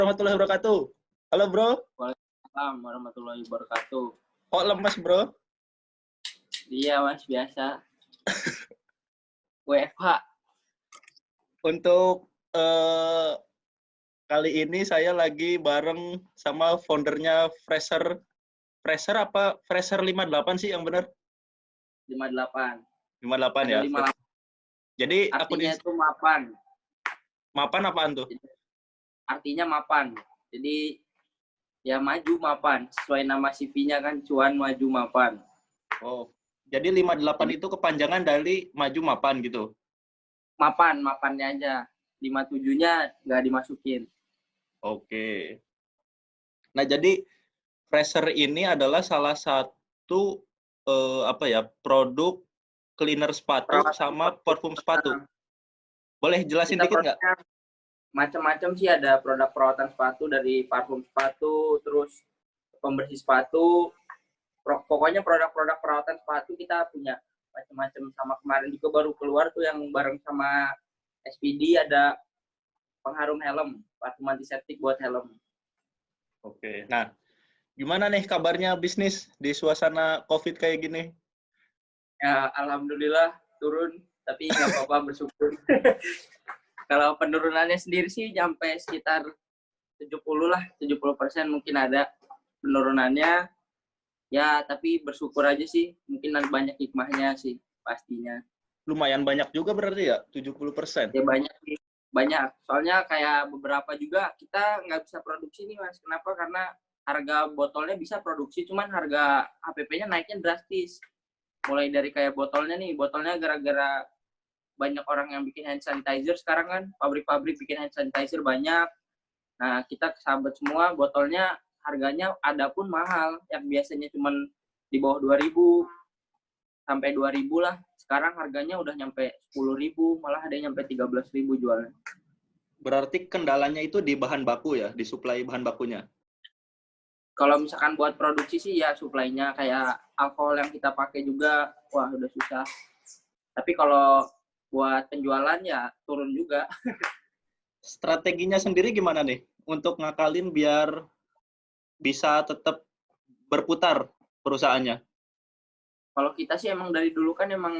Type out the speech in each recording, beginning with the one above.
Warahmatullahi wabarakatuh. Halo bro, Waalaikumsalam warahmatullahi wabarakatuh. kok lemes bro? Iya mas, biasa. WFH. Untuk kali ini saya lagi bareng sama foundernya Fraser apa Fraser 58 sih yang benar? 58. 58 Ada ya. 58. Jadi Artinya itu mapan. Mapan apaan tuh? Artinya mapan. Jadi ya maju mapan. Sesuai nama CV-nya kan cuan maju mapan. Oh, jadi 58 itu kepanjangan dari maju mapan gitu? Mapannya aja. 57-nya nggak dimasukin. Oke. Nah jadi Fraser ini adalah salah satu produk cleaner sepatu sama parfum sepatu. Boleh jelasin Kita dikit nggak? macam-macam sih, ada produk perawatan sepatu dari parfum sepatu, terus pembersih sepatu. Pokoknya produk-produk perawatan sepatu kita punya macam-macam. Sama kemarin juga baru keluar tuh yang bareng sama SPD ada pengharum helm, parfum antiseptik buat helm. Oke, nah gimana nih kabarnya bisnis di suasana COVID kayak gini? Ya, alhamdulillah turun, tapi nggak apa-apa, bersyukur. Kalau penurunannya sendiri sih sampai sekitar 70% mungkin ada penurunannya. Ya, tapi bersyukur aja sih. Mungkin banyak hikmahnya sih, pastinya. Lumayan banyak juga berarti ya, 70%? Ya banyak sih, banyak. Soalnya kayak beberapa juga kita nggak bisa produksi nih mas. Kenapa? Karena harga botolnya bisa produksi, cuman harga HPP-nya naiknya drastis. Mulai dari kayak botolnya gara-gara banyak orang yang bikin hand sanitizer sekarang kan, pabrik-pabrik bikin hand sanitizer banyak. Nah, kita kesabet semua, botolnya harganya ada pun mahal, yang biasanya cuma di bawah 2.000 sampai 2.000 lah. Sekarang harganya udah nyampe 10.000, malah ada yang nyampe 13.000 jualnya. Berarti kendalanya itu di bahan baku ya, di suplai bahan bakunya? Kalau misalkan buat produksi sih ya suplainya, kayak alkohol yang kita pakai juga, wah udah susah. Tapi kalau buat penjualan ya turun juga. Strateginya sendiri gimana nih untuk ngakalin biar bisa tetap berputar perusahaannya? Kalau kita sih emang dari dulu kan emang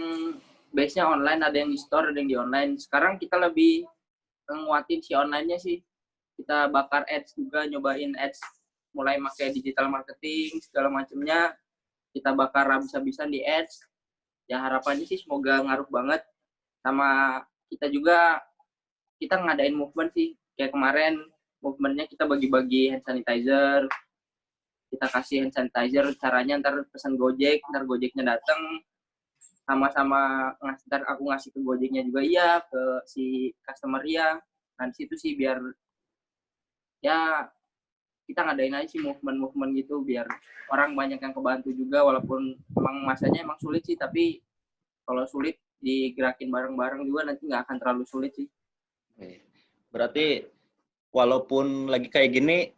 base-nya online, ada yang di store, ada yang di online. Sekarang kita lebih nguatin si online-nya sih. Kita bakar ads juga, nyobain ads, mulai pakai digital marketing, segala macamnya. Kita bakar habis-habisan di ads. Ya harapannya sih semoga ngaruh banget. Sama kita juga, kita ngadain movement sih. Kayak kemarin, movementnya kita bagi-bagi hand sanitizer. Kita kasih hand sanitizer, caranya ntar pesan Gojek, ntar Gojeknya datang. Sama-sama ntar aku ngasih ke Gojeknya juga iya, ke si customer iya. Nah situ sih biar ya kita ngadain aja sih movement gitu biar orang banyak yang kebantu juga, walaupun emang masanya emang sulit sih, tapi kalau sulit digerakin bareng-bareng juga nanti nggak akan terlalu sulit sih. Berarti walaupun lagi kayak gini,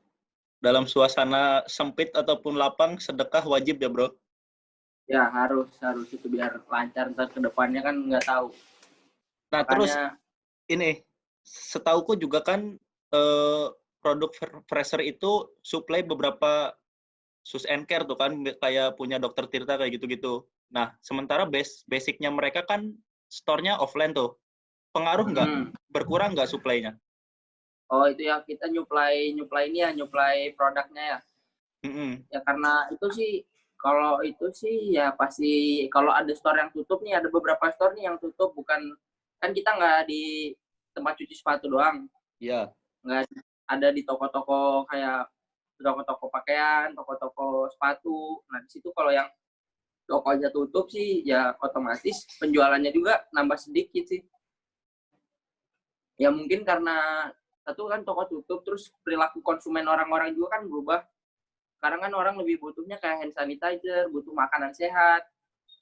dalam suasana sempit ataupun lapang, sedekah wajib ya bro? Ya harus itu biar lancar ntar ke depannya kan nggak tahu. Nah Makanya, terus ini, setauku juga kan produk Fraser itu supply beberapa sus and care tuh kan, kayak punya Dokter Tirta kayak gitu-gitu. Nah, sementara basicnya mereka kan store-nya offline tuh. Pengaruh nggak? Berkurang nggak supply-nya? oh itu ya kita nyuplai produknya ya. Ya karena itu sih, kalau itu sih ya pasti kalau ada store yang tutup nih, ada beberapa store nih yang tutup, bukan kan kita nggak di tempat cuci sepatu doang. Iya. Nggak ada di toko-toko kayak toko-toko pakaian, toko-toko sepatu. Nah di situ kalau yang tokonya tutup sih ya otomatis penjualannya juga nambah sedikit sih. Ya mungkin karena satu kan toko tutup, terus perilaku konsumen orang-orang juga kan berubah. Sekarang kan orang lebih butuhnya kayak hand sanitizer, butuh makanan sehat.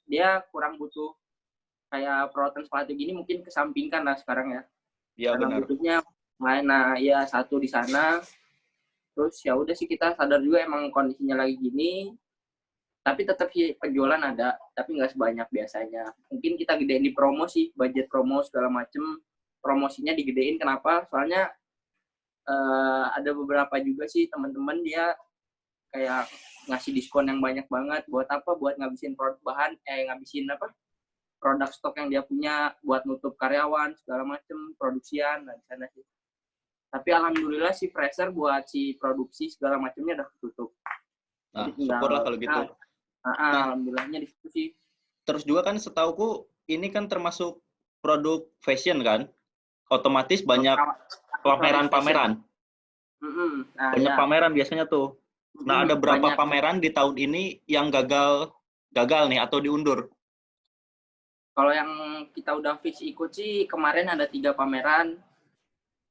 Dia kurang butuh kayak perawatan sepatu gini, mungkin kesampingkan lah sekarang ya. Iya Karena benar. butuhnya nah ya satu di sana. Terus ya udah sih kita sadar juga emang kondisinya lagi gini. Tapi tetap sih penjualan ada, tapi nggak sebanyak biasanya. Mungkin kita gedein di promo sih, budget promo segala macem. Promosinya digedein, kenapa? Soalnya ada beberapa juga sih teman-teman dia kayak ngasih diskon yang banyak banget. Buat apa? Buat ngabisin ngabisin produk stok yang dia punya, buat nutup karyawan segala macem, produksian di sana sih. Tapi alhamdulillah si Fraser buat si produksi segala macamnya udah tutup. Nah, syukurlah kalau gitu. Nah, alhamdulillahnya di situ sih. Terus juga kan setauku ini kan termasuk produk fashion kan? Otomatis banyak pameran-pameran. Banyak pameran biasanya tuh. Nah, ada berapa pameran di tahun ini yang gagal nih atau diundur? Kalau yang kita udah fix ikut sih kemarin ada 3 pameran.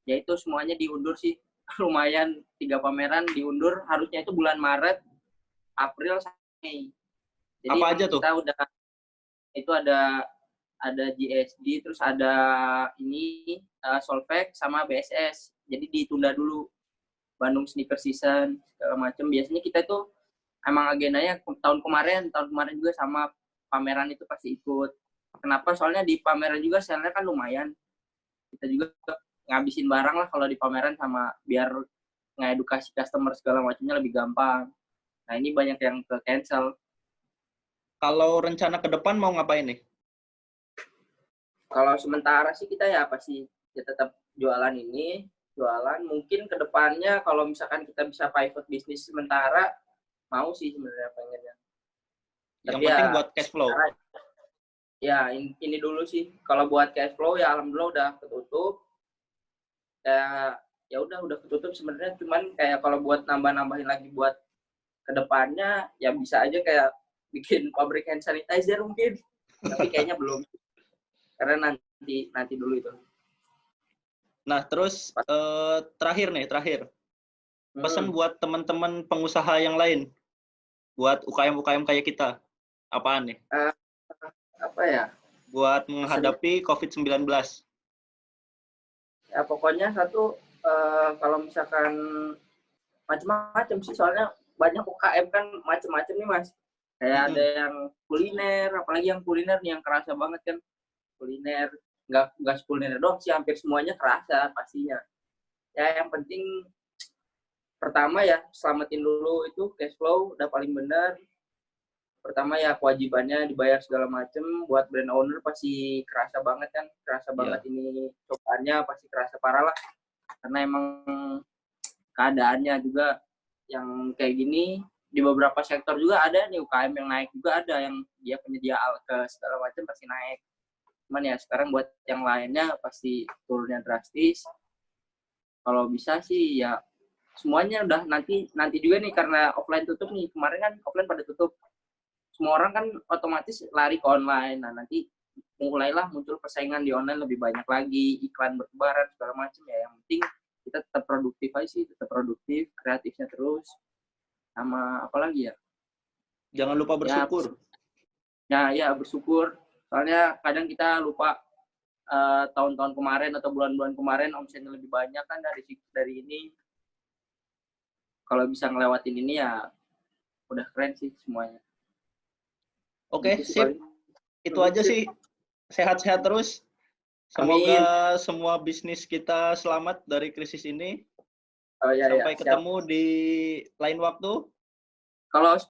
Yaitu semuanya diundur sih. Lumayan 3 pameran diundur, harusnya itu bulan Maret, April sampai Mei. Jadi apa aja tuh? Kita udah itu ada GSD, terus ada ini Solveig sama BSS. Jadi ditunda dulu. Bandung Sneaker Season segala macam. Biasanya kita tuh emang agendanya tahun kemarin juga sama pameran itu pasti ikut. Kenapa? Soalnya di pameran juga sale-nya kan lumayan. Kita juga ngabisin barang lah kalau di pameran, sama biar ngedukasi customer segala macamnya lebih gampang. Nah, ini banyak yang ke cancel. Kalau rencana ke depan mau ngapain nih? Kalau sementara sih kita ya pasti ya tetap jualan ini, mungkin ke depannya kalau misalkan kita bisa pivot bisnis sementara, mau sih sebenarnya pengennya. Yang penting buat cash flow. Ya, ini dulu sih. Kalau buat cash flow ya alhamdulillah udah ketutup. Ya udah ketutup sebenarnya, cuman kayak kalau buat nambah-nambahin lagi buat kedepannya ya bisa aja kayak bikin pabrik hand sanitizer mungkin, tapi kayaknya belum, karena nanti dulu itu. Nah, terus terakhir pesan buat teman-teman pengusaha yang lain, buat UKM kayak kita, apaan nih? Apa ya? Buat menghadapi COVID-19. Ya pokoknya satu, kalau misalkan macam-macam sih, soalnya banyak UKM kan macam-macam nih Mas. Kayak ada yang kuliner, apalagi yang kuliner nih yang kerasa banget kan. Kuliner, nggak kuliner doang sih, hampir semuanya kerasa pastinya. Ya yang penting pertama ya selamatin dulu itu cash flow, udah paling benar. Pertama ya kewajibannya dibayar segala macem. Buat brand owner pasti kerasa banget kan, banget ini cobaannya pasti kerasa parah lah, karena emang keadaannya juga yang kayak gini. Di beberapa sektor juga ada nih UKM yang naik juga, ada yang dia penyedia alkes segala macam pasti naik. Cuman ya sekarang buat yang lainnya pasti turunnya drastis. Kalau bisa sih ya semuanya udah nanti juga nih, karena offline tutup nih, kemarin kan offline pada tutup, semua orang kan otomatis lari ke online. Nah nanti mulailah muncul persaingan di online lebih banyak lagi, iklan bertebaran segala macam. Ya yang penting kita tetap produktif aja sih, tetap kreatifnya terus, sama apa lagi ya, jangan lupa bersyukur. Ya bersyukur, soalnya kadang kita lupa tahun-tahun kemarin atau bulan-bulan kemarin omsetnya lebih banyak kan dari ini. Kalau bisa ngelewatin ini ya udah keren sih semuanya. Oke, sip. Itu aja sih. Sehat-sehat terus. Semoga semua bisnis kita selamat dari krisis ini. Sampai ketemu di lain waktu. Kalau